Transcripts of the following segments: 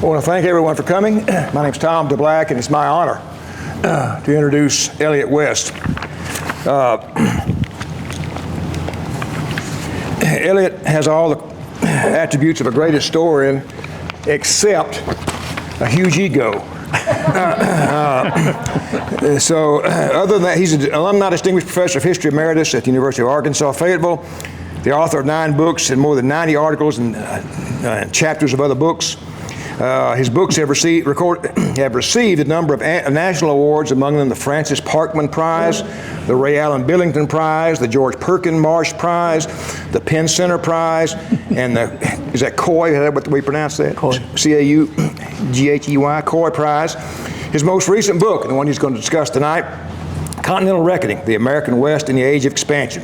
I want to thank everyone for coming. My name's Tom DeBlack, and it's my honor to introduce Elliott West. Elliott has all the attributes of a great historian, except a huge ego. Other than that, he's an alumni distinguished professor of history emeritus at the University of Arkansas, Fayetteville, the author of 9 books and more than 90 articles and chapters of other books. His books have received a number of national awards, among them the Francis Parkman Prize, the Ray Allen Billington Prize, the George Perkin Marsh Prize, the Penn Center Prize, and is that Coy? Is that what we pronounce that? Coy. C-A-U-G-H-E-Y, Coy Prize. His most recent book, and the one he's going to discuss tonight, Continental Reckoning, The American West in the Age of Expansion,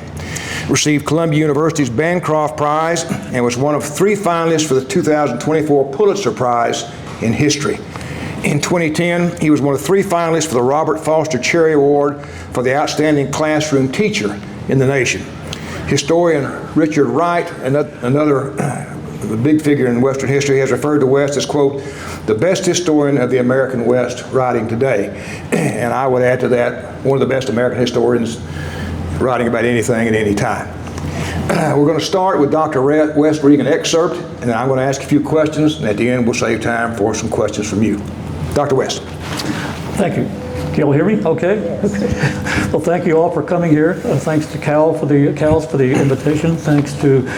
received Columbia University's Bancroft Prize and was one of 3 finalists for the 2024 Pulitzer Prize in History. In 2010, he was one of 3 finalists for the Robert Foster Cherry Award for the Outstanding Classroom Teacher in the nation. Historian Richard Wright, another big figure in Western history, has referred to West as, quote, the best historian of the American West writing today. And I would add to that, one of the best American historians writing about anything at any time. We're going to start with Dr. West reading an excerpt, and then I'm going to ask a few questions, and at the end we'll save time for some questions from you. Dr. West. Thank you. Can you all hear me? Okay. Well, thank you all for coming here. Thanks to Cals for the invitation. Thanks to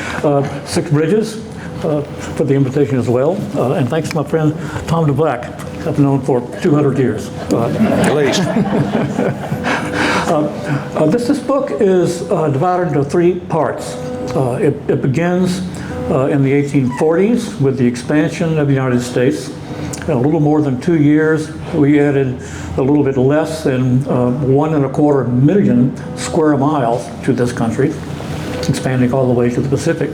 Six Bridges for the invitation as well. And thanks to my friend Tom DeBlack, I've known for 200 years. At least. This book is divided into 3 parts. It begins in the 1840s with the expansion of the United States. In a little more than 2 years, we added a little bit less than 1.25 million square miles to this country, expanding all the way to the Pacific.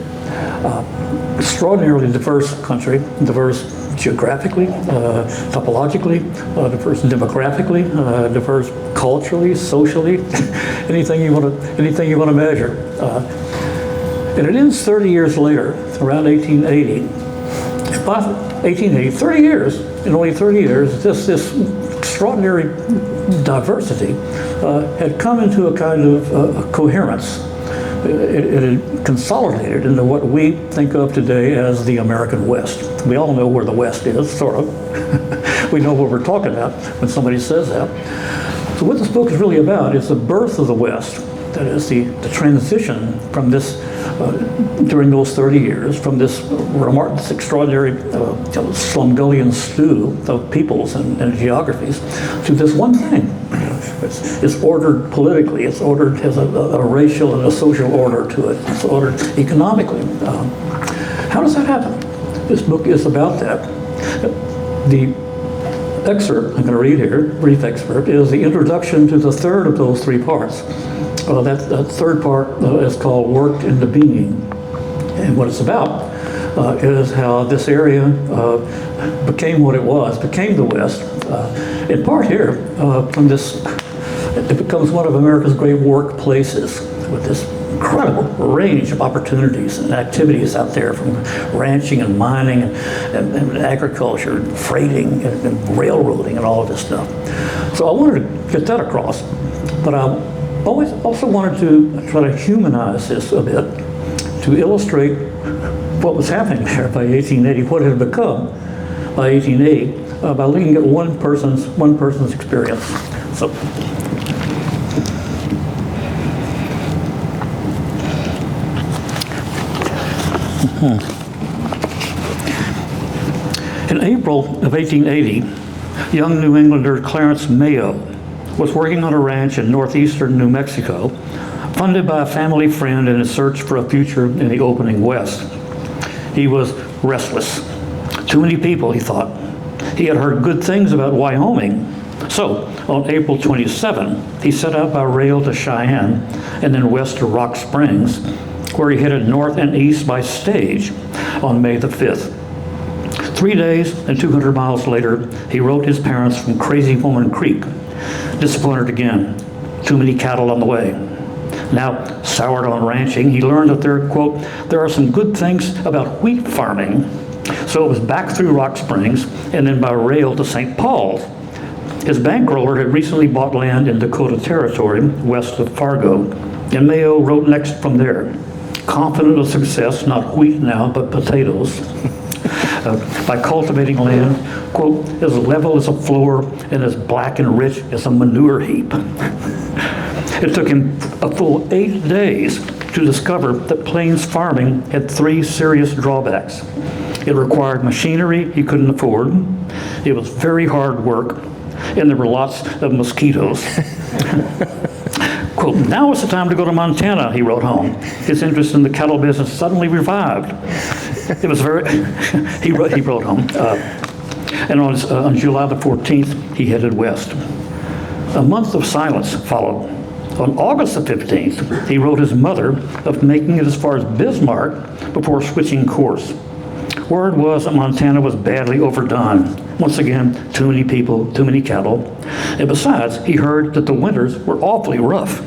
Extraordinarily diverse country, diverse geographically, topologically, diverse demographically, diverse culturally, socially, anything you want to measure. And it ends 30 years later, around 1880. By 1880, 30 years, in only 30 years, this extraordinary diversity had come into a kind of coherence. It had consolidated into what we think of today as the American West. We all know where the West is, sort of. We know what we're talking about when somebody says that. So what this book is really about is the birth of the West. That is the transition from this, during those 30 years, from this extraordinary Slumgullian stew of peoples and geographies to this one thing. It's ordered politically, it's ordered, has a racial and a social order to it, it's ordered economically. How does that happen? This book is about that. The excerpt I'm going to read here, brief excerpt, is the introduction to the third of those 3 parts. That third part is called Worked into Being. And what it's about is how this area became what it was, became the West. In part here, from this, it becomes one of America's great workplaces with this incredible range of opportunities and activities out there, from ranching and mining and agriculture, and freighting and railroading and all of this stuff. So I wanted to get that across, but I also wanted to try to humanize this a bit, to illustrate what was happening there by 1880, what it had become by 1880, by looking at one person's experience. So. In April of 1880, young New Englander Clarence Mayo was working on a ranch in northeastern New Mexico, funded by a family friend in his search for a future in the opening West. He was restless. Too many people, he thought. He had heard good things about Wyoming. So, on April 27, he set out by rail to Cheyenne and then west to Rock Springs, where he headed north and east by stage on May the 5th. 3 days and 200 miles later, he wrote his parents from Crazy Woman Creek, disappointed again. Too many cattle on the way. Now, soured on ranching, he learned that there, quote, there are some good things about wheat farming, So it was back through Rock Springs and then by rail to St. Paul. His bankroller had recently bought land in Dakota Territory, west of Fargo, and Mayo wrote next from there. Confident of success, not wheat now, but potatoes. By cultivating land, quote, as level as a floor and as black and rich as a manure heap. It took him a full 8 days to discover that Plains farming had 3 serious drawbacks. It required machinery he couldn't afford, it was very hard work, and there were lots of mosquitoes. Quote, now is the time to go to Montana, he wrote home. His interest in the cattle business suddenly revived. It was very, he wrote home. And on July the 14th, he headed west. A month of silence followed. On August the 15th, he wrote his mother of making it as far as Bismarck before switching course. Word was that Montana was badly overdone. Once again, too many people, too many cattle. And besides, he heard that the winters were awfully rough.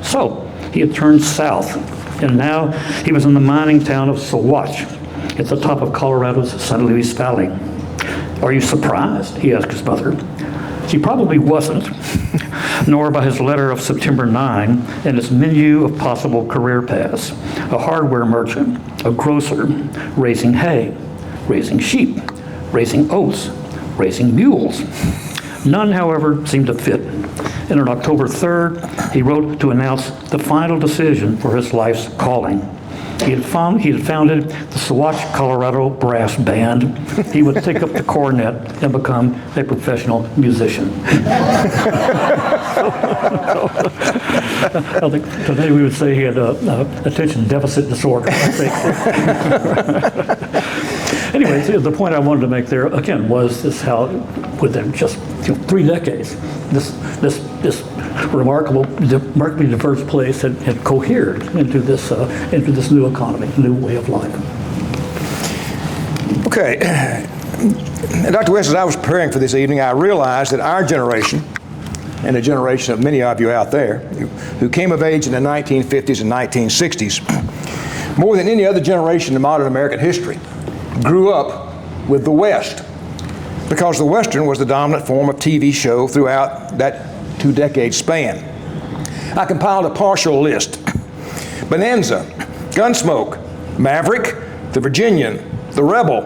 So he had turned south, and now he was in the mining town of Saguache at the top of Colorado's San Luis Valley. Are you surprised? He asked his mother. She probably wasn't, nor by his letter of September 9 and his menu of possible career paths. A hardware merchant, a grocer, raising hay, raising sheep, raising oats, raising mules. None, however, seemed to fit. And on October 3rd, he wrote to announce the final decision for his life's calling. He had founded the Saguache, Colorado Brass Band. He would take up the cornet and become a professional musician. I think today we would say he had attention deficit disorder, I think. Anyway, the point I wanted to make there, again, was this how within just 3 decades, this remarkably diverse place had cohered into this new economy, new way of life. Okay. Dr. West, as I was preparing for this evening, I realized that our generation, and the generation of many of you out there, who came of age in the 1950s and 1960s, more than any other generation in modern American history, grew up with the West, because the Western was the dominant form of TV show throughout that 2-decade span. I compiled a partial list. Bonanza, Gunsmoke, Maverick, The Virginian, The Rebel,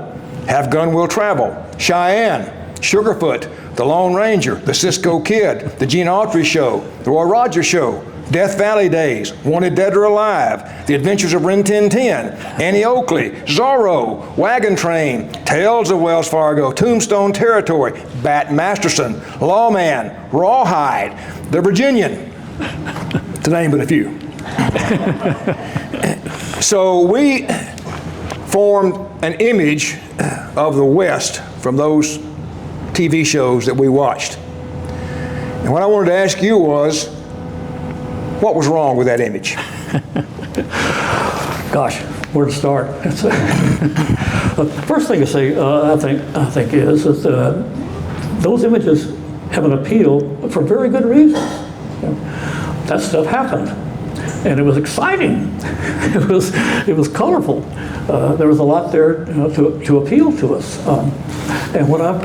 Have Gun Will Travel, Cheyenne, Sugarfoot, The Lone Ranger, The Cisco Kid, The Gene Autry Show, The Roy Rogers Show, Death Valley Days, Wanted Dead or Alive, The Adventures of Rin Tin Tin, Annie Oakley, Zorro, Wagon Train, Tales of Wells Fargo, Tombstone Territory, Bat Masterson, Lawman, Rawhide, The Virginian, to name but a few. So we formed an image of the West from those TV shows that we watched. And what I wanted to ask you was, what was wrong with that image? Gosh, where to start? The first thing to say, I think is that those images have an appeal for very good reasons. That stuff happened, and it was exciting. It was colorful. There was a lot there, to appeal to us. And what I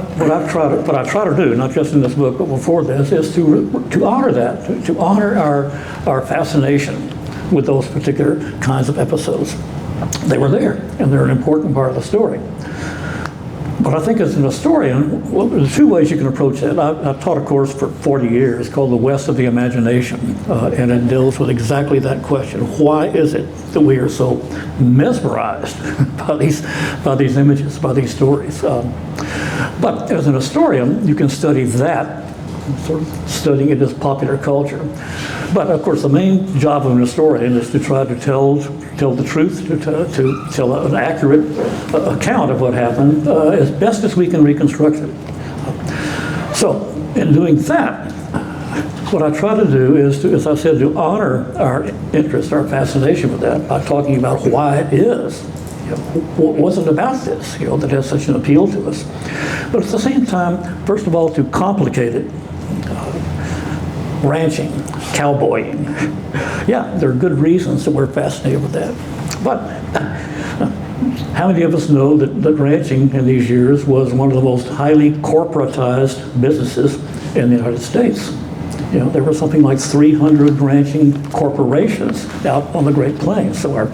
try to do, not just in this book but before this, is to honor that, to honor our fascination with those particular kinds of episodes. They were there, and they're an important part of the story. But I think as an historian, well, there's 2 ways you can approach that. I've taught a course for 40 years called The West of the Imagination, and it deals with exactly that question. Why is it that we are so mesmerized by these images, by these stories? But as an historian, you can study that, sort of studying it as popular culture. But of course, the main job of an historian is to try to tell the truth, to tell an accurate account of what happened as best as we can reconstruct it. So, in doing that, what I try to do is to, as I said, to honor our interest, our fascination with that by talking about why it is. What was it about this, that has such an appeal to us? But at the same time, first of all, to complicate it. Ranching, cowboying. Yeah, there are good reasons that we're fascinated with that. But How many of us know that ranching in these years was one of the most highly corporatized businesses in the United States? You know, there were something like 300 ranching corporations out on the Great Plains. So our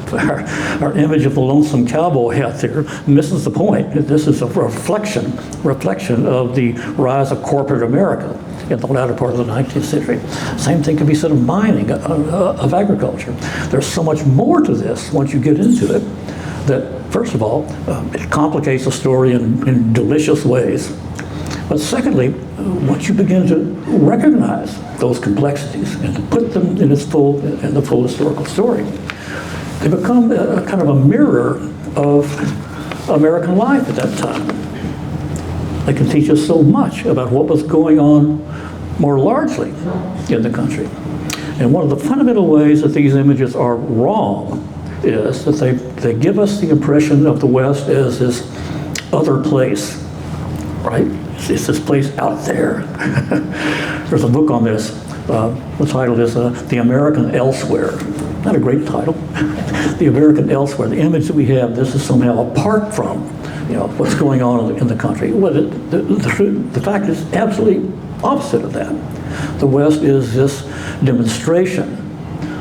image of the lonesome cowboy out there misses the point. This is a reflection of the rise of corporate America in the latter part of the 19th century. Same thing can be said of mining, of agriculture. There's so much more to this once you get into it that, first of all, it complicates the story in delicious ways. But secondly, once you begin to recognize those complexities and to put them in the full historical story, they become a kind of a mirror of American life at that time. They can teach us so much about what was going on more largely in the country. And one of the fundamental ways that these images are wrong is that they give us the impression of the West as this other place, right? It's this place out there. There's a book on this. The title is The American Elsewhere. Not a great title. The American Elsewhere. The image that we have, this is somehow apart from, you know, what's going on in the country. Well, the fact is absolutely opposite of that. The West is this demonstration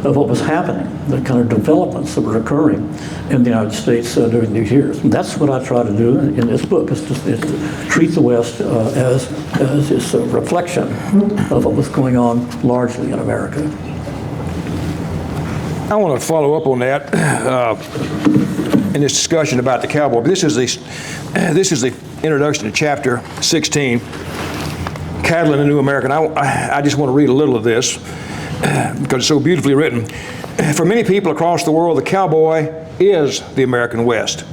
of what was happening, the kind of developments that were occurring in the United States during these years. And that's what I try to do in this book, is to treat the West as this reflection of what was going on largely in America. I want to follow up on that in this discussion about the cowboy. This is the introduction to chapter 16, Cattle in the New American. I just want to read a little of this because it's so beautifully written. For many people across the world, the cowboy is the American West.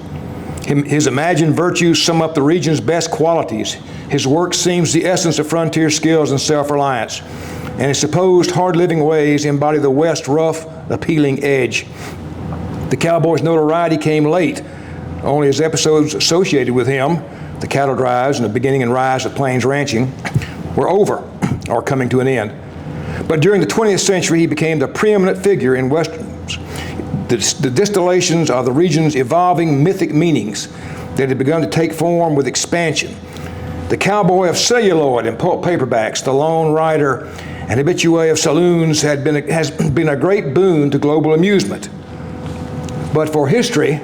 His imagined virtues sum up the region's best qualities. His work seems the essence of frontier skills and self-reliance, and his supposed hard-living ways embody the West's rough, appealing edge. The cowboy's notoriety came late, only as episodes associated with him, the cattle drives and the beginning and rise of plains ranching, were over or coming to an end. But during the 20th century, he became the preeminent figure in Westerns, the distillations of the region's evolving mythic meanings that had begun to take form with expansion. The cowboy of celluloid and pulp paperbacks, the lone rider and habitué of saloons has been a great boon to global amusement. But for history,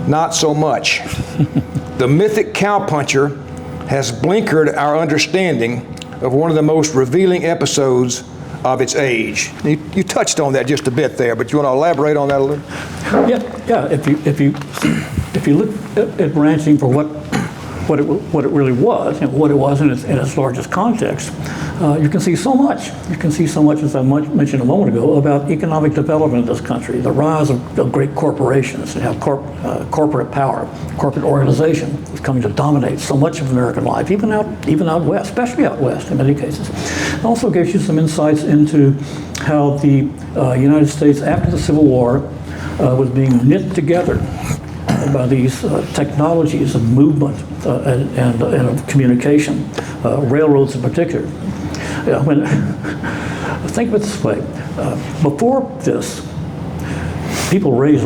not so much. The mythic cowpuncher has blinkered our understanding of one of the most revealing episodes of its age. You touched on that just a bit there, but you want to elaborate on that a little? Yeah. If you look at ranching for what it really was, and what it was in its largest context, you can see so much. You can see so much, as I mentioned a moment ago, about economic development in this country, the rise of great corporations, and how corporate power, corporate organization is coming to dominate so much of American life, even out west, especially out west in many cases. It also gives you some insights into how the United States, after the Civil War, was being knit together by these technologies of movement and of communication, railroads in particular. Think of it this way: before this, people raised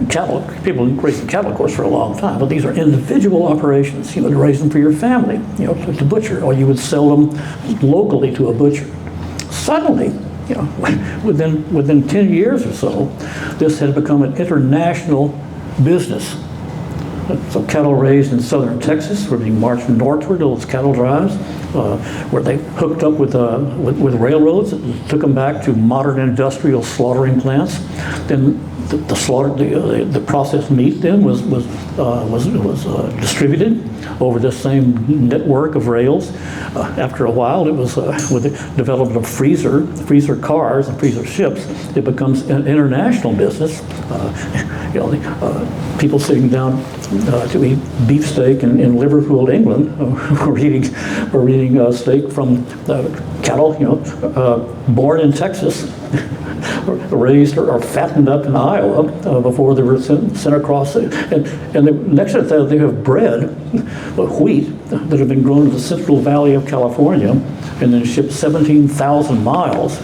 cattle. People raised cattle, of course, for a long time, but these are individual operations. You would raise them for your family, to butcher, or you would sell them locally to a butcher. Suddenly, within 10 years or so, this had become an international business. So cattle raised in southern Texas were being marched northward to those cattle drives, where they hooked up with railroads and took them back to modern industrial slaughtering plants. Then the processed meat then was distributed over this same network of rails. After a while, it was with the development of freezer cars and freezer ships, it becomes an international business. People sitting down to eat beefsteak in Liverpool, England, were eating steak from cattle, born in Texas, raised or fattened up in Iowa before they were sent across. And next to that, they have bread, wheat, that have been grown in the Central Valley of California and then shipped 17,000 miles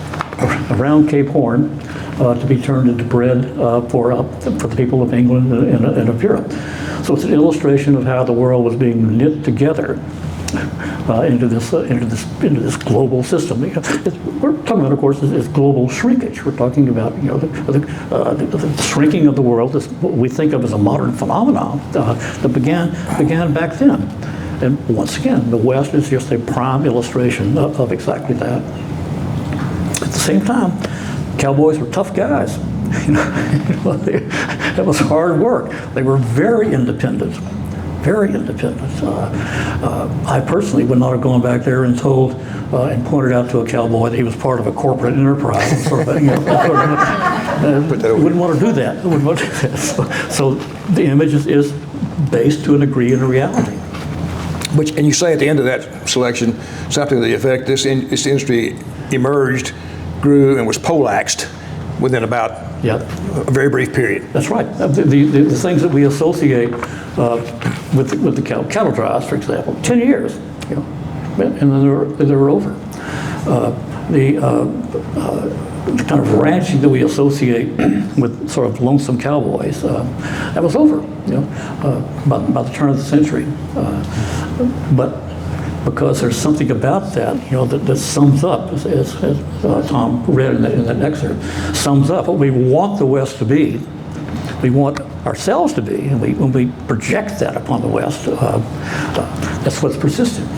around Cape Horn to be turned into bread for the people of England and of Europe. So it's an illustration of how the world was being knit together into this global system. We're talking about, of course, is global shrinkage. We're talking about the shrinking of the world, this, what we think of as a modern phenomenon that began back then. And once again, the West is just a prime illustration of exactly that. At the same time, cowboys were tough guys. It was hard work. They were very independent. Very independent. I personally would not have gone back there and told and pointed out to a cowboy that he was part of a corporate enterprise. Sort of, wouldn't want to do that. Wouldn't want to do that. So the image is based to a degree in reality. And you say at the end of that selection something to the effect this industry emerged, grew, and was poleaxed within about a very brief period. That's right. The things that we associate with the cattle drives, for example, 10 years, and then they're over. The kind of ranching that we associate with sort of lonesome cowboys, that was over, by the turn of the century. But because there's something about that, that sums up, as Tom read in that excerpt, sums up what we want the West to be, we want ourselves to be, and when we project that upon the West, that's what's persistent.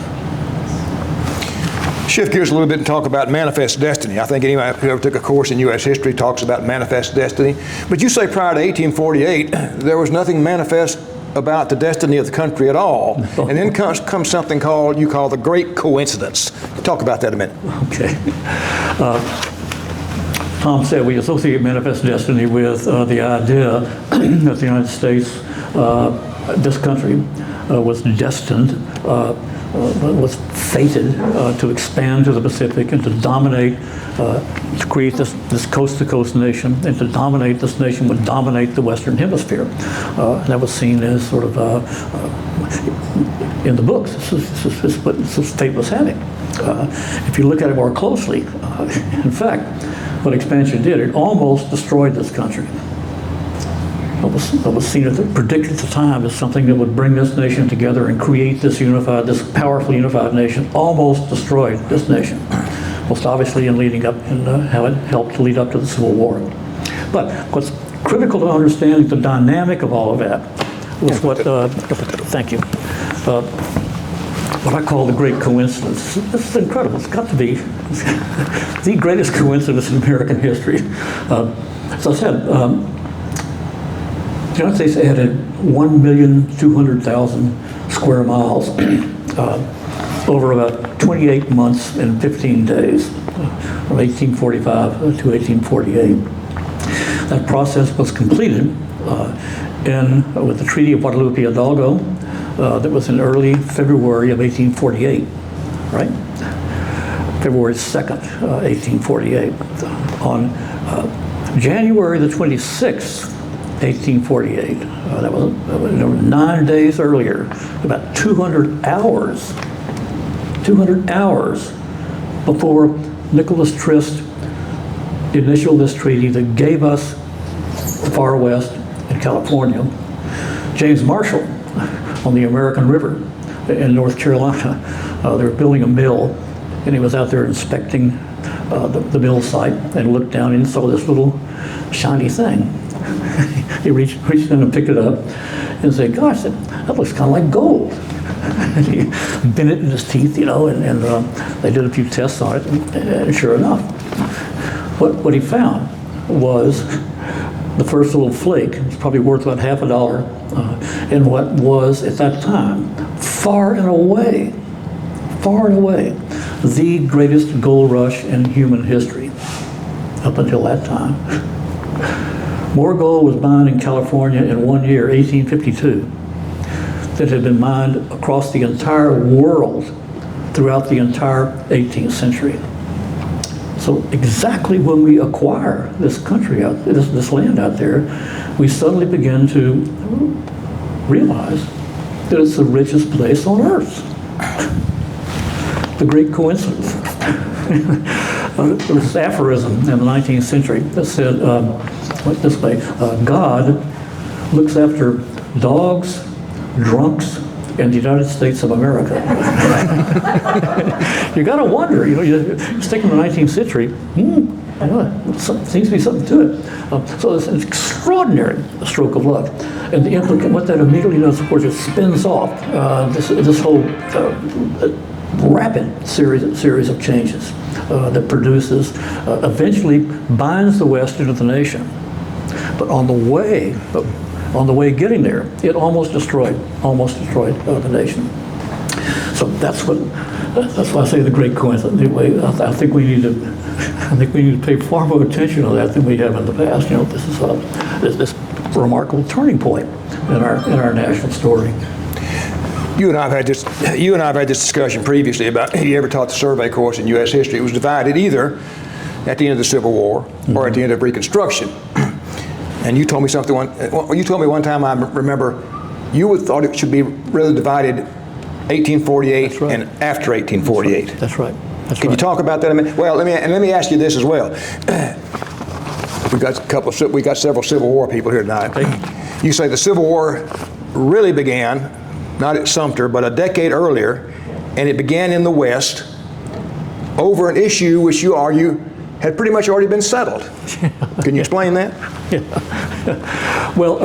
Shift gears a little bit and talk about manifest destiny. I think anyone who ever took a course in U.S. history talks about manifest destiny. But you say prior to 1848, there was nothing manifest about the destiny of the country at all. And then comes something you call the Great Coincidence. Talk about that a minute. Okay. Tom said we associate manifest destiny with the idea that the United States, this country, was destined, was fated to expand to the Pacific and to dominate, to create this coast-to-coast nation, and to dominate this nation would dominate the Western Hemisphere. That was seen as sort of in the books. This is what this fate was having. If you look at it more closely, in fact, what expansion did, it almost destroyed this country. What was seen predicted at the time as something that would bring this nation together and create this powerful unified nation, almost destroyed this nation. Most obviously in leading up and how it helped to lead up to the Civil War. But what's critical to understanding the dynamic of all of that was thank you, what I call the Great Coincidence. This is incredible. It's got to be the greatest coincidence in American history. As I said, the United States added 1,200,000 square miles over about 28 months and 15 days, from 1845 to 1848. That process was completed with the Treaty of Guadalupe Hidalgo that was in early February of 1848, right? February 2nd, 1848. On January the 26th, 1848. That was 9 days earlier, about 200 hours before Nicholas Trist initialed this treaty that gave us the far west in California. James Marshall on the American River in North Carolina, they were building a mill, and he was out there inspecting the mill site and looked down and saw this little shiny thing. He reached in and picked it up and said, gosh, that looks kind of like gold. And he bent it in his teeth, and they did a few tests on it, and sure enough, what he found was the first little flake. It's probably worth about $50 in what was, at that time, far and away, the greatest gold rush in human history up until that time. More gold was mined in California in 1 year, 1852, than had been mined across the entire world throughout the entire 18th century. So exactly when we acquire this country, this land out there, we suddenly begin to realize that it's the richest place on earth. The Great Coincidence. There was this aphorism in the 19th century that said, this way, God looks after dogs drunks, and the United States of America. You got to wonder, you stick in the 19th century, seems to be something to it. So it's an extraordinary stroke of luck. And what that immediately does, of course, it spins off this whole rapid series of changes that produces, eventually binds the West into the nation. But on the way getting there, it almost destroyed the nation. So that's why I say the great coincidence. Anyway, I think we need to pay far more attention to that than we have in the past. This is this remarkable turning point in our national story. You and I have had this discussion previously about, you ever taught the survey course in U.S. history. It was divided either at the end of the Civil War or at the end of Reconstruction. And you told me something one time, I remember, you thought it should be rather divided 1848 and after 1848. That's right. Can you talk about that a minute? Well, let me ask you this as well. We got several Civil War people here tonight. You say the Civil War really began, not at Sumter, but a decade earlier, and it began in the West over an issue which you argue had pretty much already been settled. Can you explain that? Yeah. Well,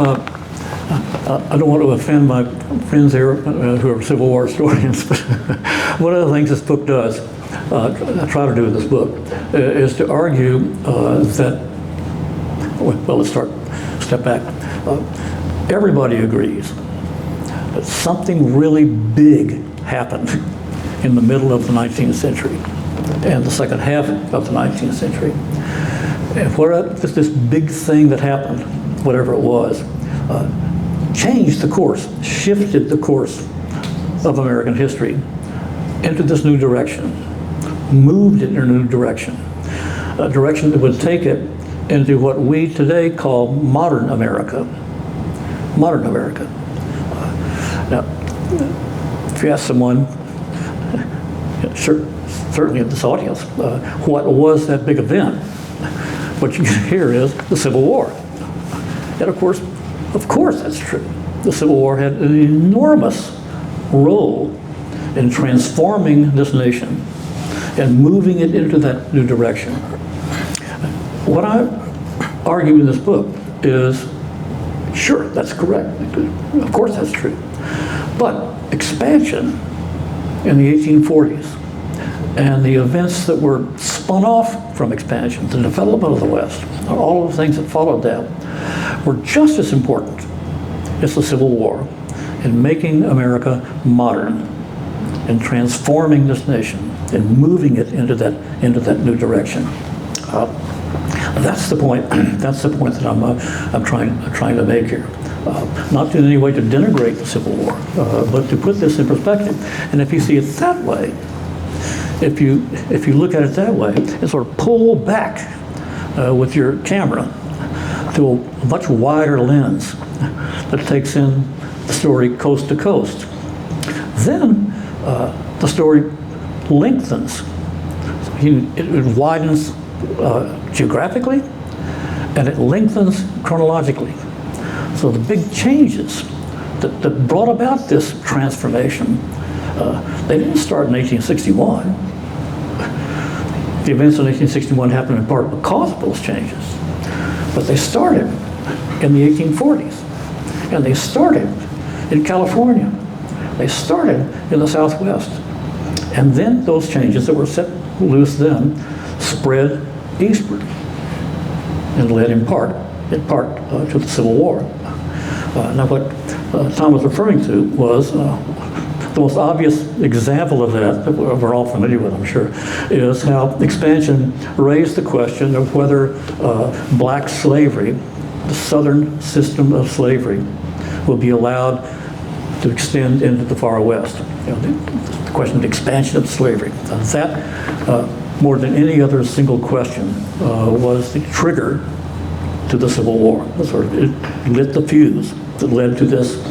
I don't want to offend my friends here who are Civil War historians, but one of the things this book does, I try to do with this book, is to argue that, well, let's step back. Everybody agrees that something really big happened in the middle of the 19th century and the second half of the 19th century. And this big thing that happened, whatever it was, changed the course, shifted the course of American history into this new direction, moved it in a new direction, a direction that would take it into what we today call modern America. Modern America. Now, if you ask someone, certainly in this audience, what was that big event? What you can hear is the Civil War. And of course that's true. The Civil War had an enormous role in transforming this nation and moving it into that new direction. What I argue in this book is, sure, that's correct. Of course that's true. But expansion in the 1840s and the events that were spun off from expansion, the development of the West, all of the things that followed that, were just as important as the Civil War in making America modern and transforming this nation and moving it into that new direction. That's the point. That's the point that I'm trying to make here. Not in any way to denigrate the Civil War, but to put this in perspective. And if you see it that way, if you look at it that way, and sort of pull back with your camera to a much wider lens that takes in the story coast to coast, then the story lengthens. It widens geographically, and it lengthens chronologically. So the big changes that brought about this transformation, they didn't start in 1861. The events in 1861 happened in part because of those changes. But they started in the 1840s. And they started in California. They started in the Southwest. And then those changes that were set loose then spread eastward and led in part to the Civil War. Now what Tom was referring to was the most obvious example of that we're all familiar with, I'm sure, is how expansion raised the question of whether black slavery, the Southern system of slavery, will be allowed to extend into the far West. The question of expansion of slavery. That, more than any other single question, was the trigger to the Civil War. It lit the fuse that led to this,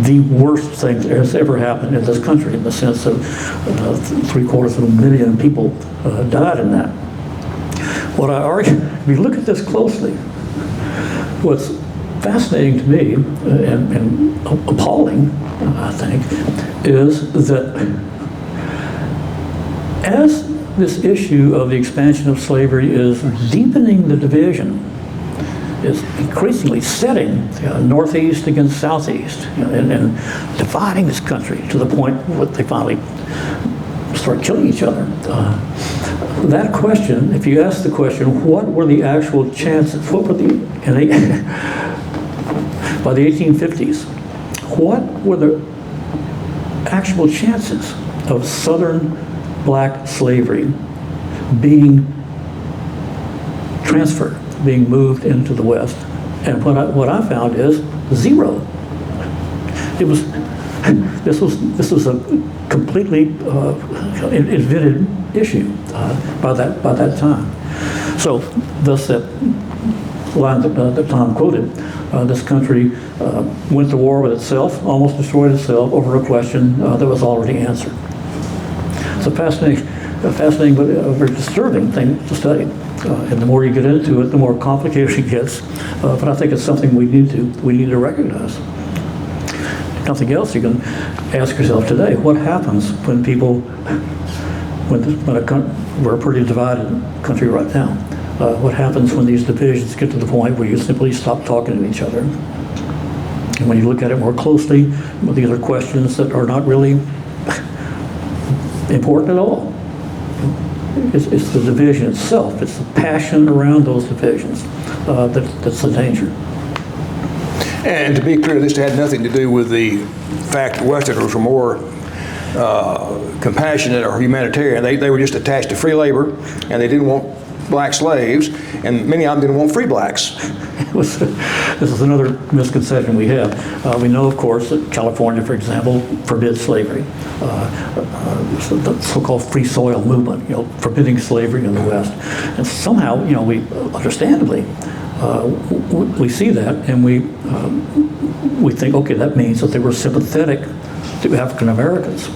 the worst thing that has ever happened in this country, in the sense of 750,000 people died in that. What I argue, if you look at this closely, what's fascinating to me and appalling, I think, is that as this issue of the expansion of slavery is deepening the division, is increasingly setting northeast against southeast, and dividing this country to the point where they finally start killing each other. That question, if you ask the question, what were the actual chances, what were the, by the 1850s, what were the actual chances of Southern black slavery being transferred, being moved into the West? And what I found is zero. This was a completely invented issue by that time. So thus that line that Tom quoted, this country went to war with itself, almost destroyed itself over a question that was already answered. It's a fascinating but a very disturbing thing to study. And the more you get into it, the more complicated it gets. But I think it's something we need to recognize. Nothing else, you can ask yourself today, what happens when people, we're a pretty divided country right now. What happens when these divisions get to the point where you simply stop talking to each other? And when you look at it more closely, well, these are questions that are not really important at all. It's the division itself. It's the passion around those divisions that's the danger. And to be clear, this had nothing to do with the fact that Westerners were more compassionate or humanitarian. They were just attached to free labor, and they didn't want black slaves, and many of them didn't want free blacks. This is another misconception we have. We know, of course, that California, for example, forbids slavery. The so-called free soil movement, forbidding slavery in the West. And somehow, we understandably, we see that, and we think, okay, that means that they were sympathetic to African Americans,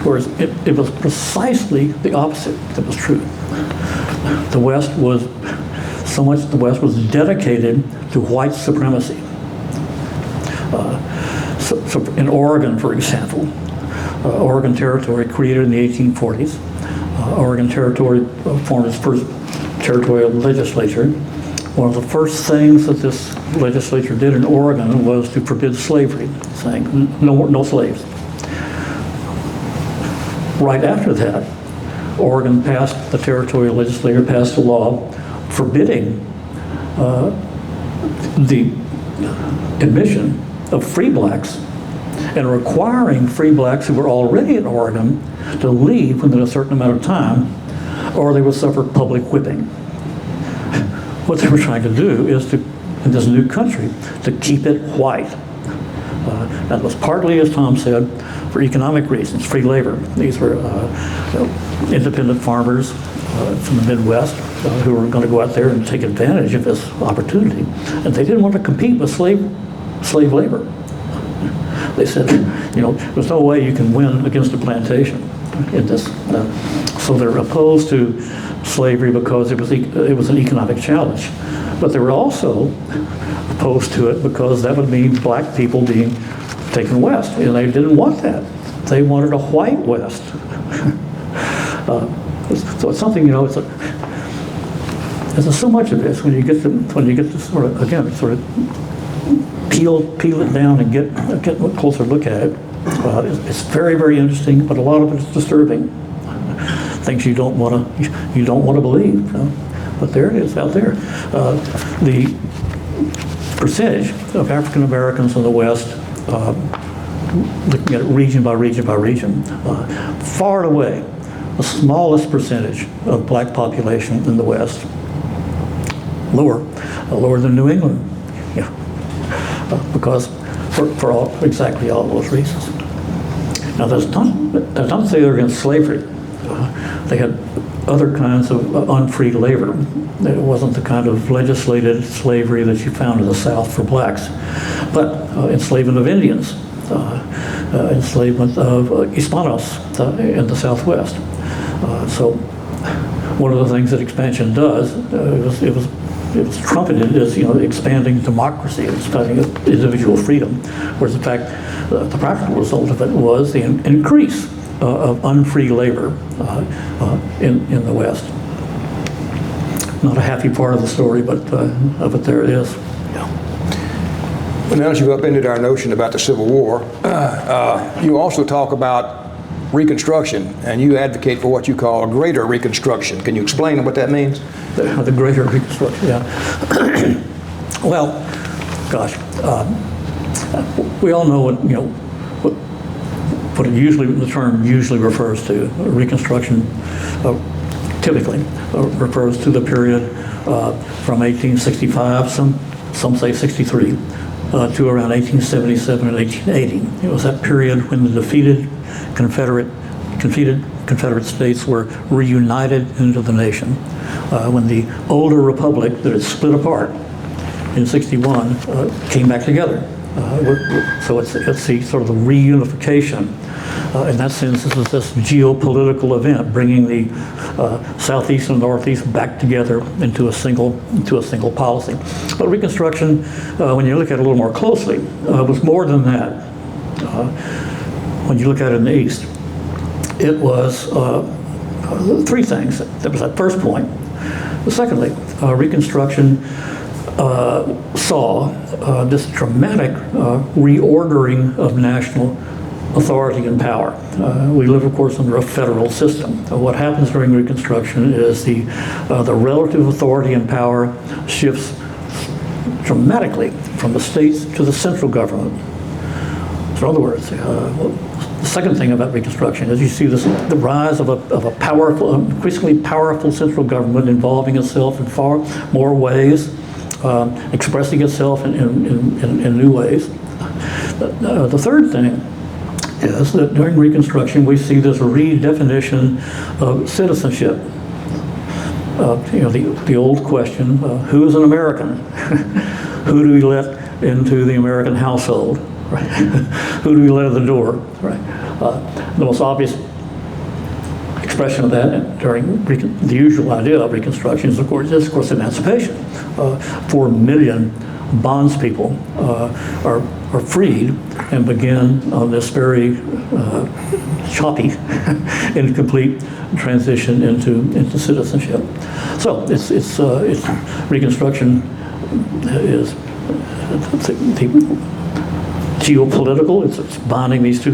whereas it was precisely the opposite that was true. The West was dedicated to white supremacy. So in Oregon, for example, Oregon Territory created in the 1840s. Oregon Territory formed its first territorial legislature. One of the first things that this legislature did in Oregon was to forbid slavery, saying no slaves. Right after that, Oregon passed, the territorial legislature passed a law forbidding the admission of free blacks and requiring free blacks who were already in Oregon to leave within a certain amount of time, or they would suffer public whipping. What they were trying to do is to, in this new country, to keep it white. That was partly, as Tom said, for economic reasons, free labor. These were independent farmers from the Midwest who were going to go out there and take advantage of this opportunity. And they didn't want to compete with slave labor. They said, there's no way you can win against a plantation in this. So they're opposed to slavery because it was an economic challenge. But they were also opposed to it because that would mean black people being taken west, and they didn't want that. They wanted a white West. So it's something, there's so much of this when you get to sort of peel it down and get a closer look at it. It's very, very interesting, but a lot of it's disturbing. Things you don't want to believe, but there it is out there. The percentage of African Americans in the West, looking at it region by region by region, far and away the smallest percentage of black population in the West, lower than New England, because for exactly all those reasons. Now that's not to say they're against slavery. They had other kinds of unfree labor. It wasn't the kind of legislated slavery that you found in the South for blacks, but enslavement of Indians, enslavement of Hispanos in the Southwest. So one of the things that expansion does, it was it's trumpeted as, expanding democracy, expanding individual freedom, whereas in fact, the practical result of it was the increase of unfree labor in the West. Not a happy part of the story, but there it is. Well, now that you've upended our notion about the Civil War, you also talk about Reconstruction, and you advocate for what you call a greater Reconstruction. Can you explain what that means? The greater Reconstruction, yeah. Well, gosh, we all know what the term usually refers to. Reconstruction typically refers to the period from 1865, some say 63, to around 1877 and 1880. It was that period when the defeated Confederate states were reunited into the nation. When the older republic that had split apart in 61 came back together. So it's the sort of the reunification. In that sense, this is this geopolitical event, bringing the Southeast and Northeast back together into a single policy. But Reconstruction, when you look at it a little more closely, was more than that. When you look at it in the East, it was three things. That was that first point. Secondly, Reconstruction saw this dramatic reordering of national authority and power. We live, of course, under a federal system. What happens during Reconstruction is the relative authority and power shifts dramatically from the states to the central government. So in other words, the second thing about Reconstruction is you see the rise of a powerful, increasingly powerful central government involving itself in far more ways, expressing itself in new ways. The third thing is that during Reconstruction we see this redefinition of citizenship. The old question, who is an American? Who do we let into the American household? Right? Who do we let at the door? Right? The most obvious expression of that during the usual idea of Reconstruction is, of course, emancipation. 4 million bondspeople are freed and begin on this very choppy, incomplete transition into citizenship. So it's Reconstruction is the geopolitical. It's bonding these two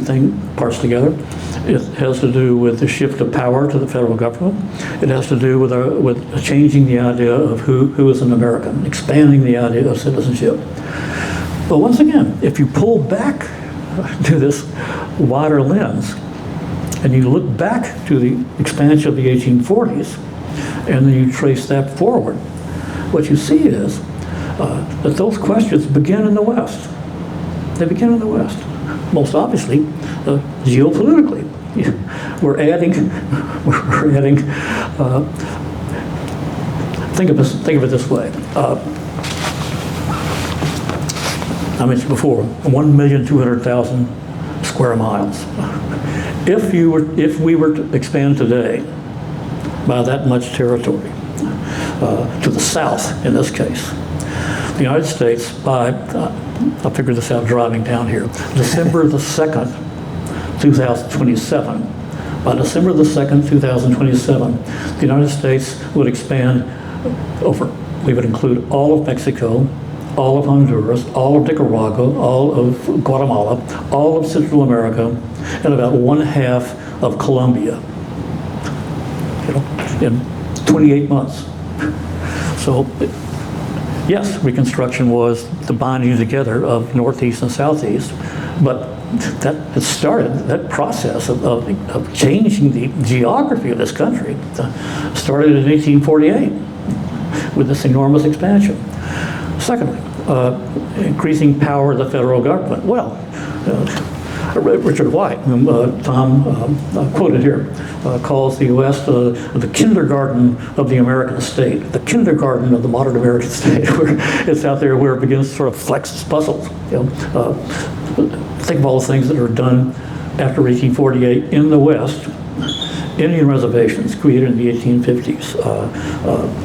parts together. It has to do with the shift of power to the federal government. It has to do with changing the idea of who is an American, expanding the idea of citizenship. But once again, if you pull back to this wider lens and you look back to the expansion of the 1840s and then you trace that forward, what you see is that those questions begin in the West. They begin in the West. Most obviously, geopolitically. We're adding. Think of it this way. I mentioned before, 1,200,000 square miles. If we were to expand today by that much territory, to the south in this case, the United States by, I'll figure this out driving down here, December the 2nd, 2027. By December the 2nd, 2027, the United States would expand we would include all of Mexico, all of Honduras, all of Nicaragua, all of Guatemala, all of Central America, and about 1/2 of Colombia, in 28 months. So, yes, Reconstruction was the binding together of Northeast and Southeast, but that process of changing the geography of this country started in 1848 with this enormous expansion. Secondly, increasing power of the federal government. Well, Richard White, whom Tom quoted here, calls the U.S. The kindergarten of the American state, the kindergarten of the modern American state, where it's out there where it begins to sort of flex its muscles. Think of all the things that are done after 1848 in the West, Indian reservations created in the 1850s,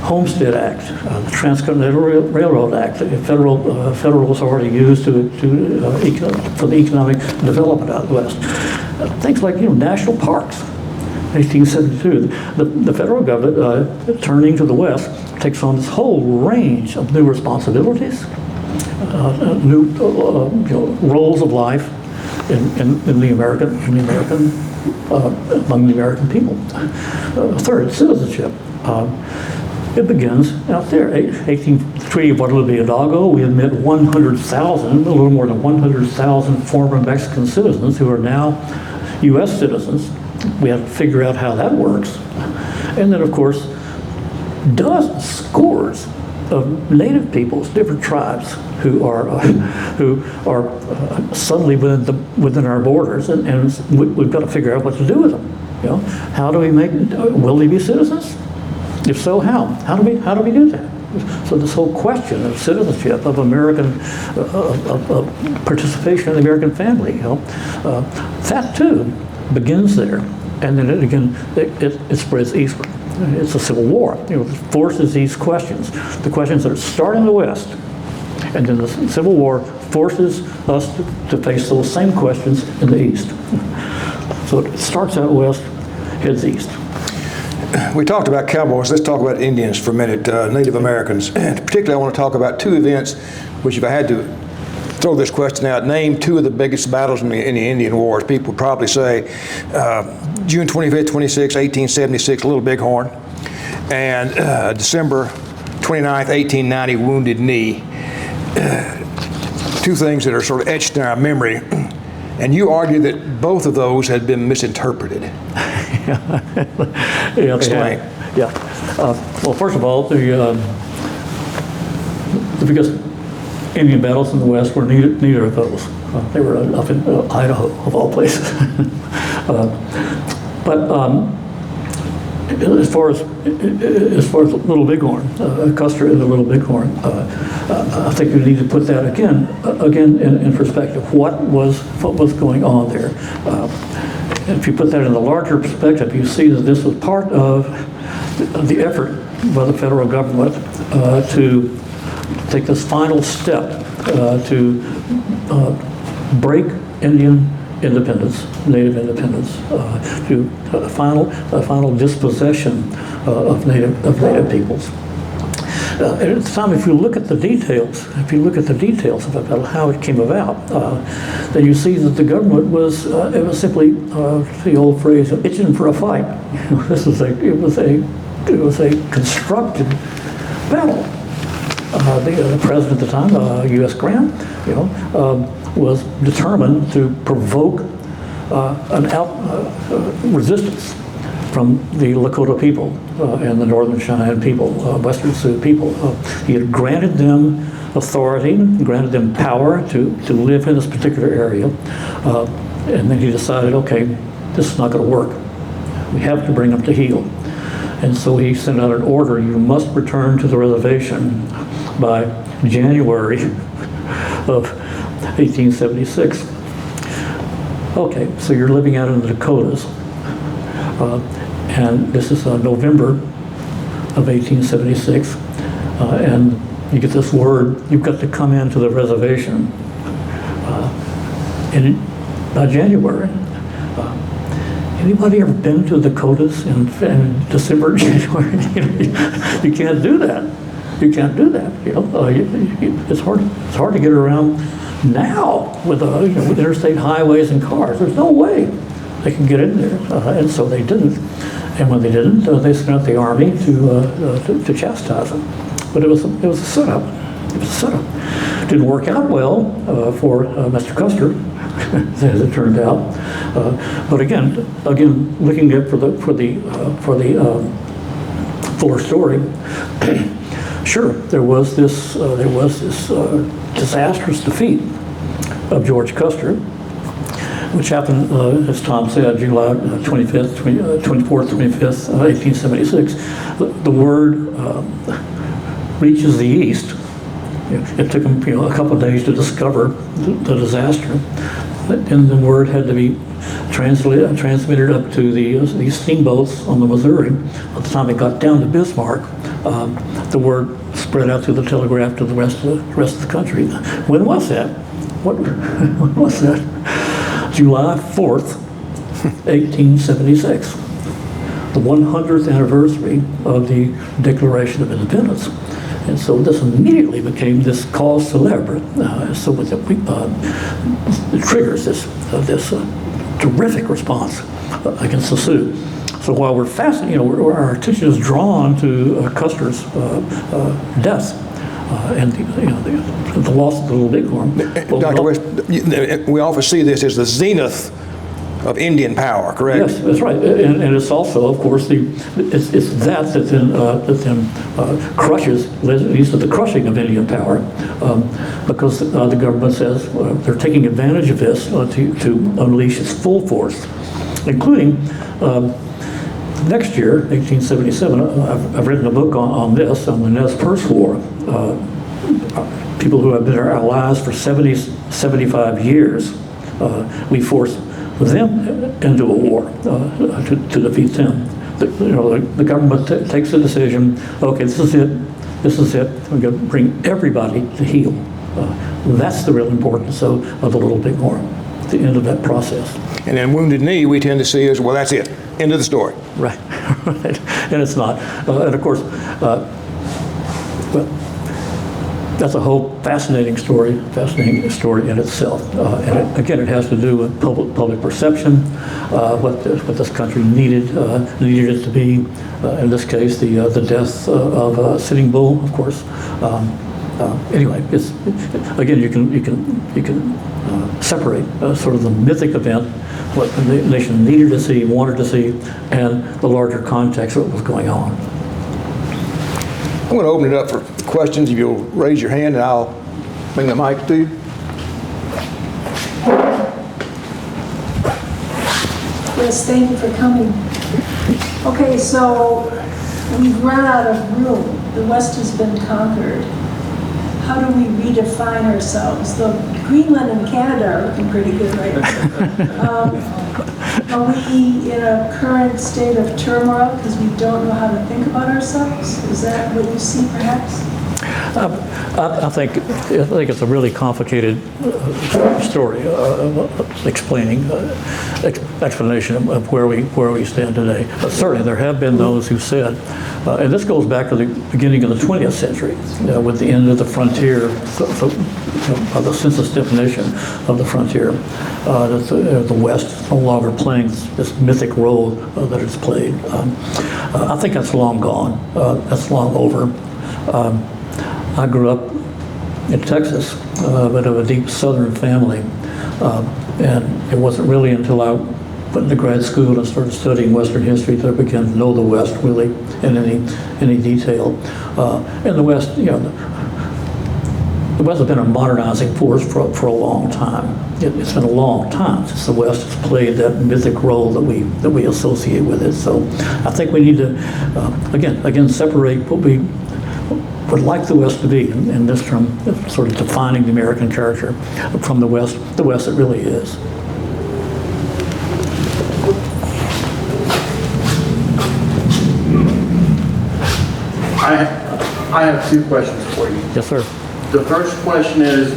Homestead Act, the Transcontinental Railroad Act, the federal authority used for the economic development out west. Things like national parks. 1872, the federal government, turning to the west, takes on this whole range of new responsibilities, new roles of life among the American people. Third, citizenship. It begins out there. Treaty of Guadalupe Hidalgo, we admit 100,000, a little more than 100,000 former Mexican citizens who are now U.S. citizens. We have to figure out how that works. And then, of course, dozens, scores of native peoples, different tribes who are suddenly within our borders, and we've got to figure out what to do with them. How do we will they be citizens? If so, how? How do we do that? So this whole question of citizenship, of American participation in the American family, that too begins there, and then it spreads eastward. It's a civil war. It forces these questions, the questions that start in the West, and then the Civil War forces us to face those same questions in the East. So it starts out west, heads east. We talked about cowboys. Let's talk about Indians for a minute, Native Americans. And particularly, I want to talk about two events, which if I had to throw this question out, name two of the biggest battles in the Indian Wars. People would probably say June 25th, 26, 1876, Little Bighorn, and December 29th, 1890, Wounded Knee. Two things that are sort of etched in our memory. And you argue that both of those had been misinterpreted. Yeah, explain. Yeah. Well, first of all, the biggest Indian battles in the West were neither of those. They were up in Idaho, of all places. But as far as Little Bighorn, Custer and the Little Bighorn, I think you need to put that again in perspective. What was going on there? If you put that in the larger perspective, you see that this was part of the effort by the federal government to take this final step to break Indian independence, Native independence, to final dispossession of native peoples. At the time, if you look at the details, of the battle, how it came about, then you see that the government was it was simply the old phrase, itching for a fight. It was a constructed battle. The president at the time, U.S. Grant, was determined to provoke resistance from the Lakota people and the Northern Cheyenne people, Western Sioux people. He had granted them authority, granted them power to live in this particular area, and then he decided, okay, this is not going to work. We have to bring them to heel. And so he sent out an order, you must return to the reservation by January of 1876. Okay, so you're living out in the Dakotas. And this is November of 1876. And you get this word, you've got to come into the reservation by January. Anybody ever been to the Dakotas in December, January? You can't do that. You can't do that. It's hard to get around now with with interstate highways and cars. There's no way they can get in there, and so they didn't. And when they didn't, they sent out the army to chastise them. But it was a setup. It was a setup. Didn't work out well for Mr. Custer, as it turned out. But again, looking at for the fuller story, sure, there was this disastrous defeat of George Custer, which happened, as Tom said, July 24th, 25th, 1876. The word reaches the East. It took them, a couple of days to discover the disaster. and the word had to be transmitted up to these steamboats on the Missouri. By the time it got down to Bismarck, the word spread out through the telegraph to the rest of the country. When was that? When was that? July 4th, 1876, the 100th anniversary of the Declaration of Independence. And so this immediately became this cause célèbre. So it triggers this terrific response against the Sioux. So while we're fascinated, our attention is drawn to Custer's death and the loss of the Little Bighorn. Dr. West, we often see this as the zenith of Indian power, correct? Yes, that's right, and it's also, of course, it's that then crushes, leads to the crushing of Indian power, because the government says they're taking advantage of this to unleash its full force, including next year, 1877. I've written a book on this, on the Nez Perce War. People who have been our allies for 75 years, we forced them into a war to defeat them. The government takes a decision. Okay, this is it. We're going to bring everybody to heel. That's the real importance of the Little Bighorn, the end of that process. And then Wounded Knee, we tend to see as, well, that's it, end of the story. Right, right. And it's not. And of course, well, that's a whole fascinating story in itself. And again, it has to do with public perception, what this country needed it to be. In this case, the death of Sitting Bull, of course. Anyway, again, you can separate sort of the mythic event, what the nation needed to see, wanted to see, and the larger context of what was going on. I'm going to open it up for questions. If you'll raise your hand, and I'll bring the mic to you. Yes, thank you for coming. Okay, so we've run out of room. The West has been conquered. How do we redefine ourselves? The Greenland and Canada are looking pretty good right now. Are we in a current state of turmoil because we don't know how to think about ourselves? Is that what you see, perhaps? I think it's a really complicated story, explanation of where we stand today. But certainly there have been those who said, and this goes back to the beginning of the 20th century, with the end of the frontier, the census definition of the frontier, that the West is no longer playing this mythic role that it's played. I think that's long gone. That's long over. I grew up in Texas, but of a deep Southern family, and it wasn't really until I went into grad school and started studying Western history that I began to know the West really in any detail. And the West, the West has been a modernizing force for a long time. It's been a long time since the West has played that mythic role that we associate with it. So I think we need to again separate what we would like the West to be in this term, sort of defining the American character, from the West it really is. I have two questions for you. Yes, sir. The first question is,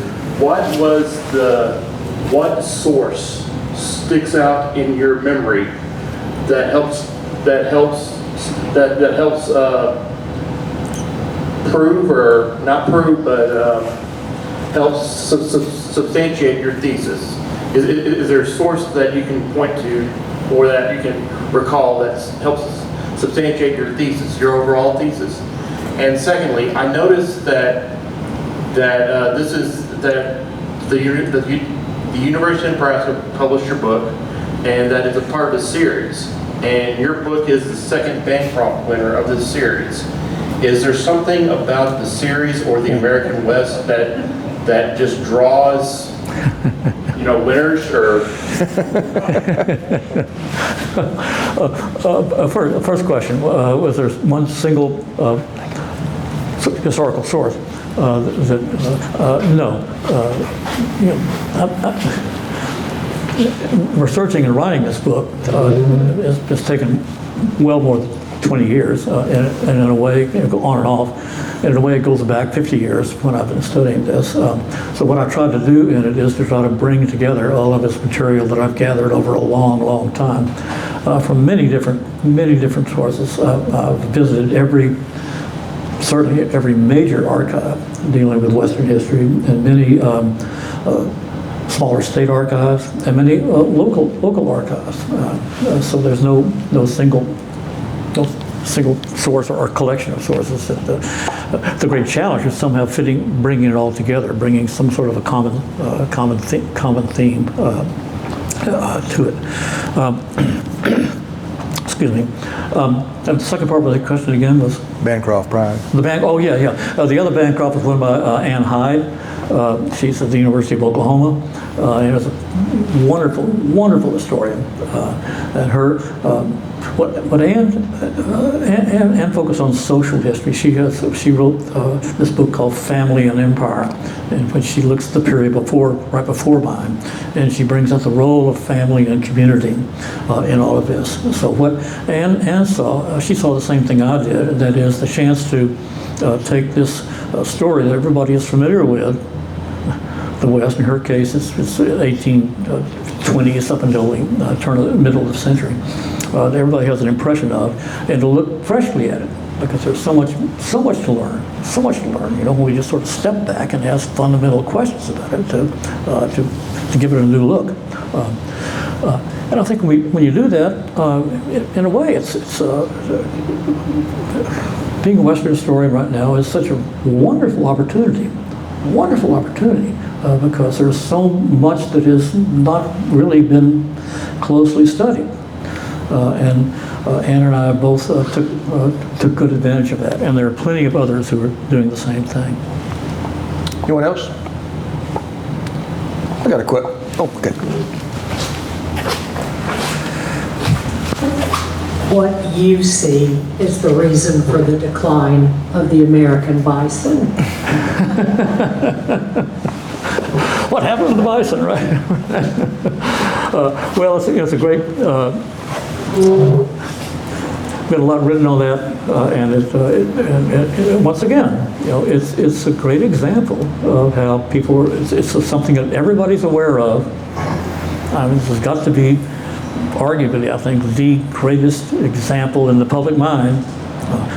what source sticks out in your memory that helps prove, or not prove, but helps substantiate your thesis? Is there a source that you can point to, or that you can recall that helps substantiate your thesis, your overall thesis? And secondly, I noticed that the University of Nebraska published your book, and that it's a part of a series. And your book is the second Bancroft winner of this series. Is there something about the series or the American West that just draws, winners? Or First question: was there one single historical source? No. researching and writing this book has taken well more than 20 years, and in a way, on and off, and in a way it goes back 50 years when I've been studying this. So what I tried to do in it is to try to bring together all of this material that I've gathered over a long, long time from many different sources. I've visited certainly every major archive dealing with Western history, and many smaller state archives, and many local archives. So there's no single source or collection of sources. The great challenge is somehow bringing it all together, bringing some sort of a common theme to it. Excuse me. And the second part of the question again was? Bancroft Prize. Oh yeah. The other Bancroft was won by Ann Hyde. She's at the University of Oklahoma, and is a wonderful historian. And her, what Ann focused on social history. She wrote this book called Family and Empire, in which she looks at the period right before mine, and she brings out the role of family and community in all of this. So what Ann saw, she saw the same thing I did, and that is the chance to take this story that everybody is familiar with. The West, in her case, it's 1820s up until the middle of the century. That everybody has an impression of, and to look freshly at it, because there's so much to learn. When we just sort of step back and ask fundamental questions about it to give it a new look. And I think when you do that, in a way, it's being a Western historian right now is such a wonderful opportunity, because there's so much that has not really been closely studied. And Ann and I both took good advantage of that, and there are plenty of others who are doing the same thing. Anyone else? I got a quick. Oh, okay. What you see is the reason for the decline of the American bison. What happened to the bison, right? Well, it's a great. Been a lot written on that, and once again, it's a great example of how people. It's something that everybody's aware of. I mean, this has got to be, arguably, I think, the greatest example in the public mind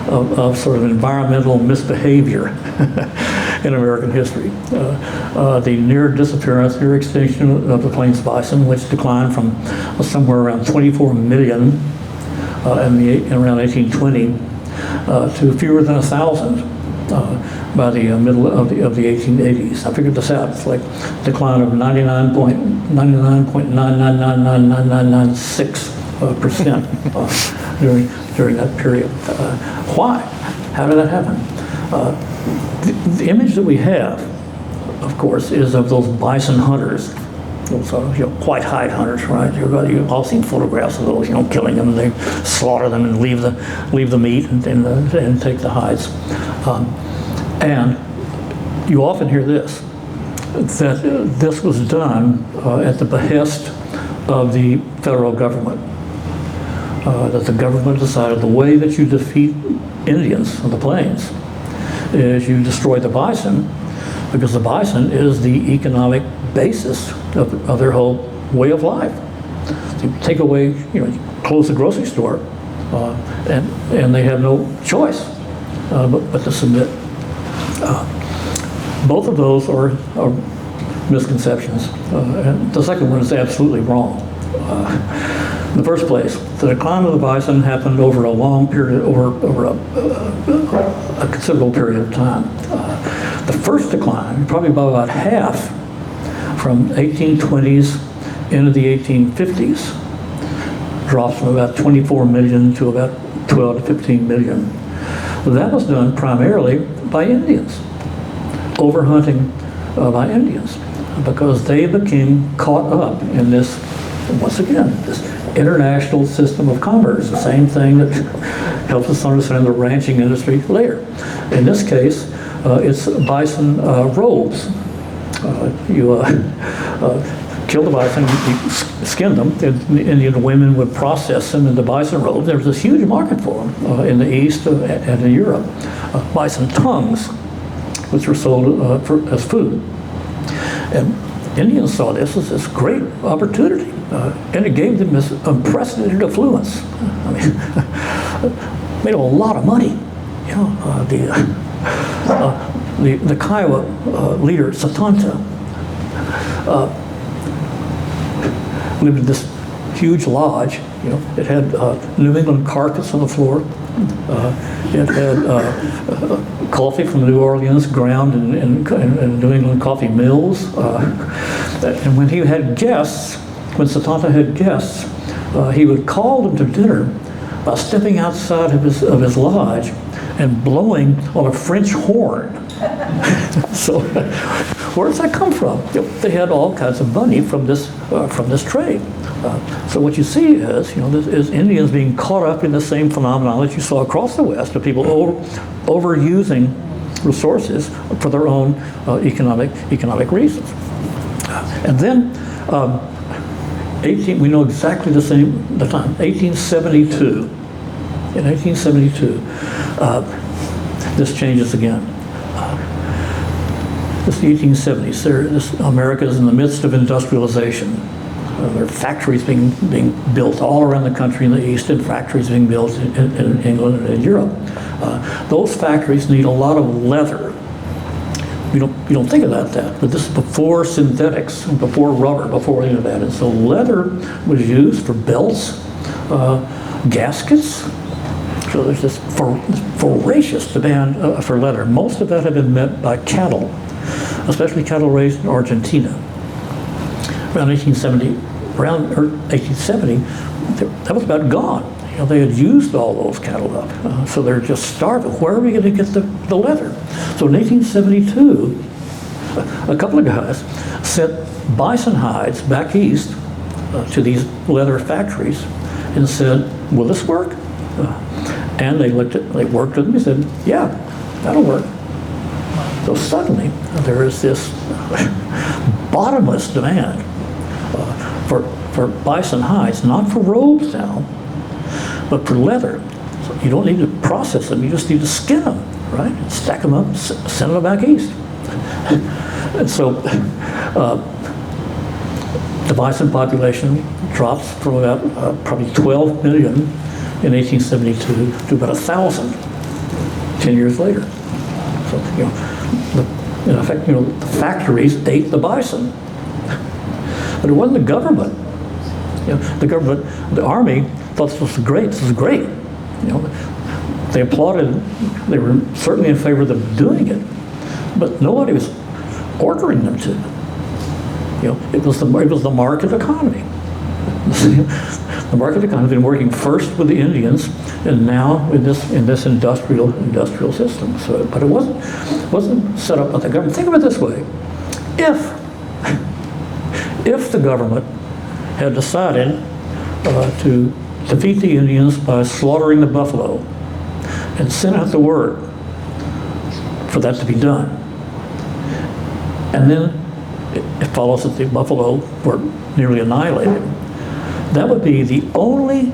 of sort of environmental misbehavior in American history. The near disappearance, near extinction of the plains bison, which declined from somewhere around 24 million around 1820 to fewer than 1,000 by the middle of the 1880s. I figured this out. It's like a decline of 99.9999996% during that period. Why? How did that happen? The image that we have, of course, is of those bison hunters, those white hide hunters, right? You've all seen photographs of those, killing them, and they slaughter them and leave the meat and take the hides. And you often hear this, that this was done at the behest of the federal government. That the government decided the way that you defeat Indians on the plains is you destroy the bison, because the bison is the economic basis of their whole way of life. You take away, you close the grocery store, and they have no choice but to submit. Both of those are misconceptions. And the second one is absolutely wrong. In the first place, the decline of the bison happened over a long period, over a considerable period of time. The first decline, probably by about half, from 1820s into the 1850s, drops from about 24 million to about 12 to 15 million. That was done primarily by Indians, overhunting by Indians, because they became caught up in this, once again, this international system of commerce, the same thing that helps us understand the ranching industry later. In this case, kill the bison, you skin them, and Indian women would process them into bison robes. There was this huge market for them in the East and in Europe. Bison tongues, which were sold as food. And Indians saw this as this great opportunity, and it gave them this unprecedented affluence. I mean, made a lot of money. You know, the Kiowa leader Satanta lived in this huge lodge. You know, it had New England carpets on the floor. It had coffee from New Orleans ground in New England coffee mills. And when he had guests, when Satanta had guests, he would call them to dinner by stepping outside of his lodge and blowing on a French horn. So, where does that come from? You know, they had all kinds of money from this trade. So what you see is, you know, this is Indians being caught up in the same phenomenon that you saw across the West of people overusing resources for their own economic reasons. And then, we know exactly the time, 1872. In 1872, this changes again. It's the 1870s. America is in the midst of industrialization. There are factories being built all around the country in the East, and factories being built in England and in Europe. Those factories need a lot of leather. You don't think about that, but this is before synthetics, before rubber, before any of that. And so leather was used for belts, gaskets. So there's this voracious demand for leather. Most of that had been met by cattle, especially cattle raised in Argentina. Around 1870, that was about gone. You know, they had used all those cattle up, so they're just starving. Where are we going to get the leather? So in 1872, a couple of guys sent bison hides back east to these leather factories and said, "Will this work?" And they worked with them and said, "Yeah, that'll work." So suddenly there is this bottomless demand for bison hides, not for robes now, but for leather. So you don't need to process them, you just need to skin them, right? Stack them up, send them back east. And so the bison population drops from about probably 12 million in 1872 to about 1,000 10 years later. So, you know, in effect, you know, the factories ate the bison. But it wasn't the government. You know, the government, the army thought this was great. This is great. You know, they applauded. They were certainly in favor of them doing it, but nobody was ordering them to. You know, it was the market economy. The market economy has been working first with the Indians, and now in this industrial system. So, but it wasn't set up by the government. Think of it this way: if the government had decided to defeat the Indians by slaughtering the buffalo and sent out the word for that to be done, and then it follows that the buffalo were nearly annihilated, that would be the only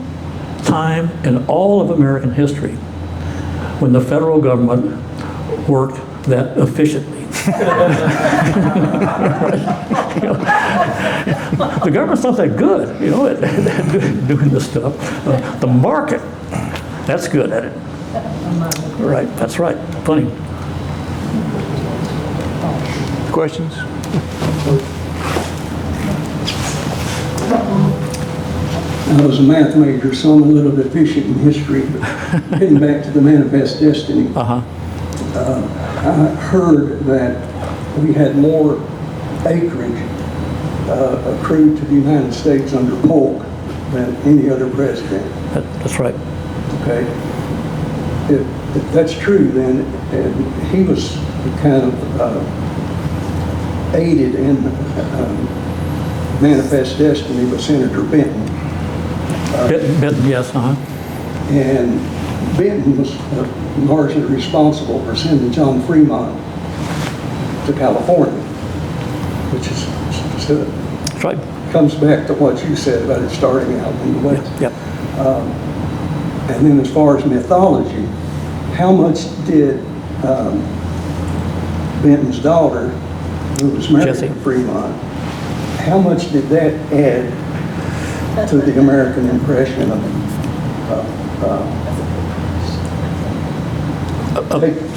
time in all of American history when the federal government worked that efficiently. You know, the government's not that good, you know, at doing this stuff. The market, that's good at it. Right, that's right. Funny. Questions? I was a math major, so I'm a little deficient in history, but getting back to the Manifest Destiny, I heard that we had more acreage accrued to the United States under Polk than any other president. That's right. Okay. If that's true, then and he was kind of aided in Manifest Destiny by Senator Benton. Benton, yes, And Benton was largely responsible for sending John Fremont to California, which is That's right. comes back to what you said about it starting out in the West. Yep. And then as far as mythology, how much did Benton's daughter, who was married Jessie. to Fremont, how much did that add to the American impression of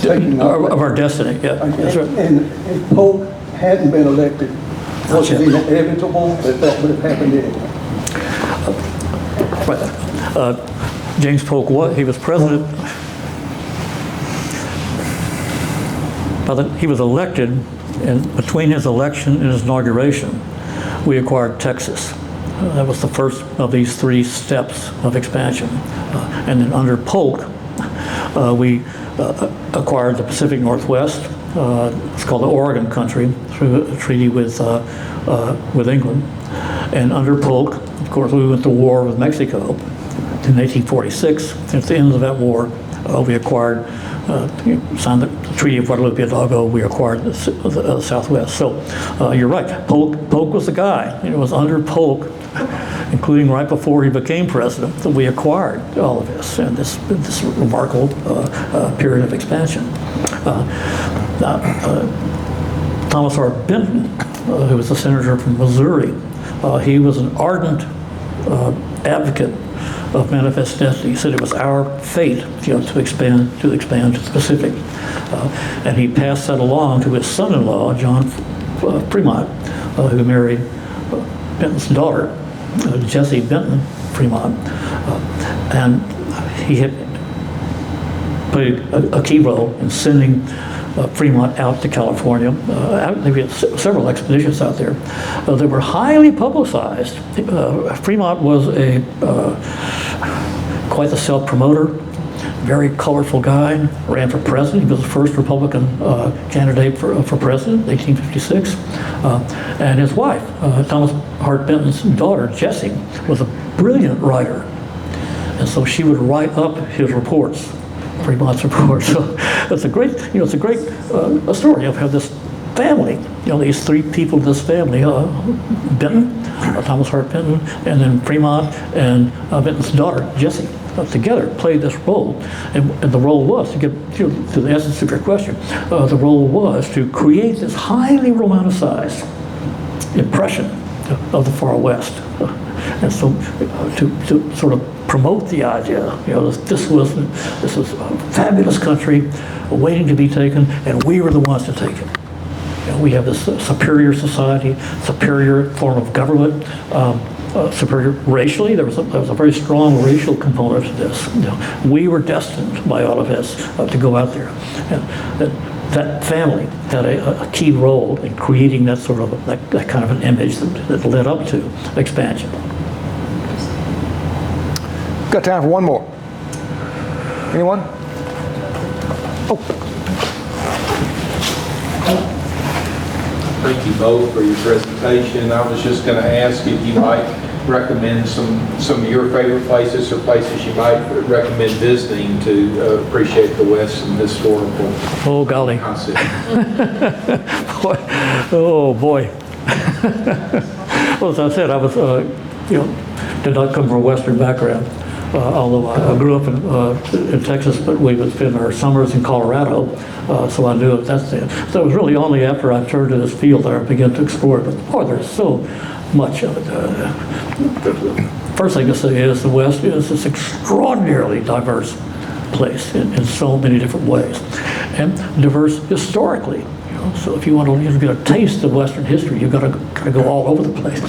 taking off? Of our destiny, yeah. That's right. And if Polk hadn't been elected, was it inevitable that that would have happened anyway? Right. James Polk, he was president. He was elected, and between his election and his inauguration, we acquired Texas. That was the first of these 3 steps of expansion. And then under Polk, we acquired the Pacific Northwest. It's called the Oregon Country through a treaty with England. And under Polk, of course, we went to war with Mexico in 1846. At the end of that war, we acquired, signed the Treaty of Guadalupe Hidalgo. We acquired the Southwest. So you're right. Polk was the guy. It was under Polk, including right before he became president, that we acquired all of this and this remarkable period of expansion. Thomas R. Benton, who was a senator from Missouri, he was an ardent advocate of manifest destiny. He said it was our fate, to expand to the Pacific, and he passed that along to his son-in-law, John Fremont, who married Benton's daughter, Jessie Benton Fremont, and he had played a key role in sending Fremont out to California. They had several expeditions out there that were highly publicized. Fremont was quite the self-promoter, very colorful guy, ran for president. He was the first Republican candidate for president, 1856. And his wife, Thomas Hart Benton's daughter, Jessie, was a brilliant writer. And so she would write up his reports, Fremont's reports. So it's a great, a story of how this family, these 3 people in this family, Benton, Thomas Hart Benton, and then Fremont and Benton's daughter, Jessie, together played this role. And the role was, to get to the essence of your question, the role was to create this highly romanticized impression of the far West. And so to sort of promote the idea, this was a fabulous country waiting to be taken, and we were the ones to take it. We have this superior society, superior form of government, superior racially. There was a very strong racial component to this. We were destined by all of this to go out there. And that family had a key role in creating that sort of that kind of an image that led up to expansion. Got time for one more. Anyone? Oh. Thank you both for your presentation. I was just going to ask if you might recommend some of your favorite places or places you might recommend visiting to appreciate the West and historical. Oh, golly. Concept. Oh, boy. Well, as I said, I was, did not come from a Western background. Although I grew up in Texas, but we would spend our summers in Colorado, so I knew that's it. So it was really only after I turned to this field that I began to explore it. But boy, there's so much of it. The first thing to say is the West is this extraordinarily diverse place in so many different ways, and diverse historically. So if you want to get a taste of Western history, you've got to go all over the place.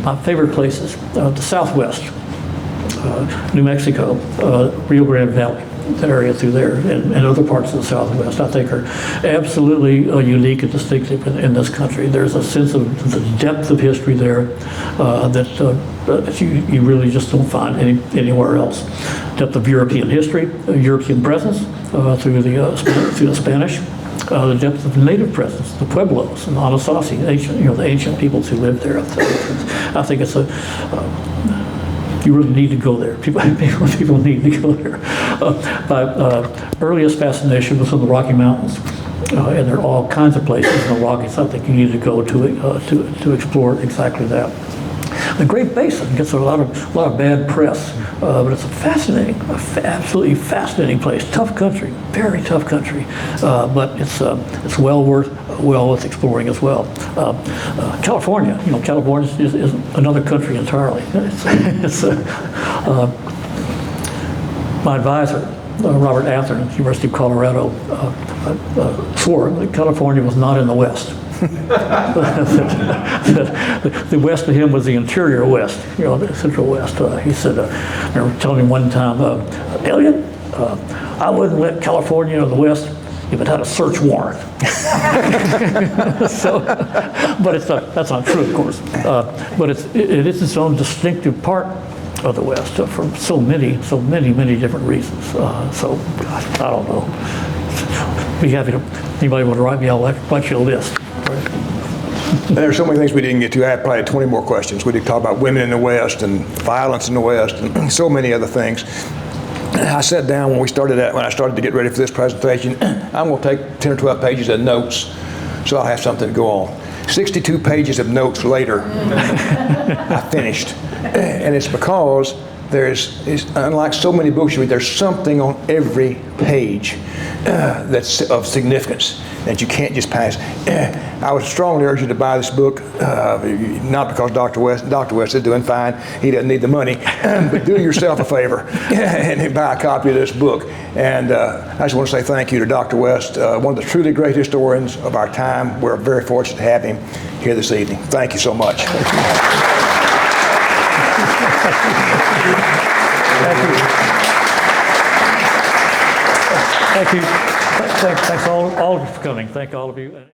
My favorite places, the Southwest. New Mexico, Rio Grande Valley, that area through there, and other parts of the Southwest, I think are absolutely unique and distinctive in this country. There's a sense of the depth of history there that you really just don't find anywhere else. Depth of European history, European presence through the Spanish. The depth of native presence, the Pueblos and Anasazi, the ancient peoples who lived there. I think it's you really need to go there. People need to go there. My earliest fascination was in the Rocky Mountains. And there are all kinds of places in the Rockies I think you need to go to explore exactly that. The Great Basin gets a lot of bad press, but it's a fascinating, absolutely fascinating place. Tough country, very tough country, but it's well worth exploring as well. California, California is another country entirely. My advisor, Robert Atherton, University of Colorado, swore that California was not in the West. The West to him was the interior West, the Central West. He said, I remember telling him one time, Elliott, I wouldn't let California in the West if it had a search warrant. But that's not true, of course. But it is its own distinctive part of the West for so many different reasons. So, gosh, I don't know. Be happy to, anybody want to write me, I'll write you a list. There's so many things we didn't get to. I probably had 20 more questions. We did talk about women in the West and violence in the West and so many other things. I sat down when I started to get ready for this presentation. I'm going to take 10 or 12 pages of notes, so I'll have something to go on. 62 pages of notes later, I finished. And it's because unlike so many books you read, there's something on every page that's of significance that you can't just pass. I would strongly urge you to buy this book, not because Dr. West is doing fine, he doesn't need the money, but do yourself a favor and buy a copy of this book. And I just want to say thank you to Dr. West, one of the truly great historians of our time. We're very fortunate to have him here this evening. Thank you so much. Thank you. Thanks all of you for coming. Thank all of you.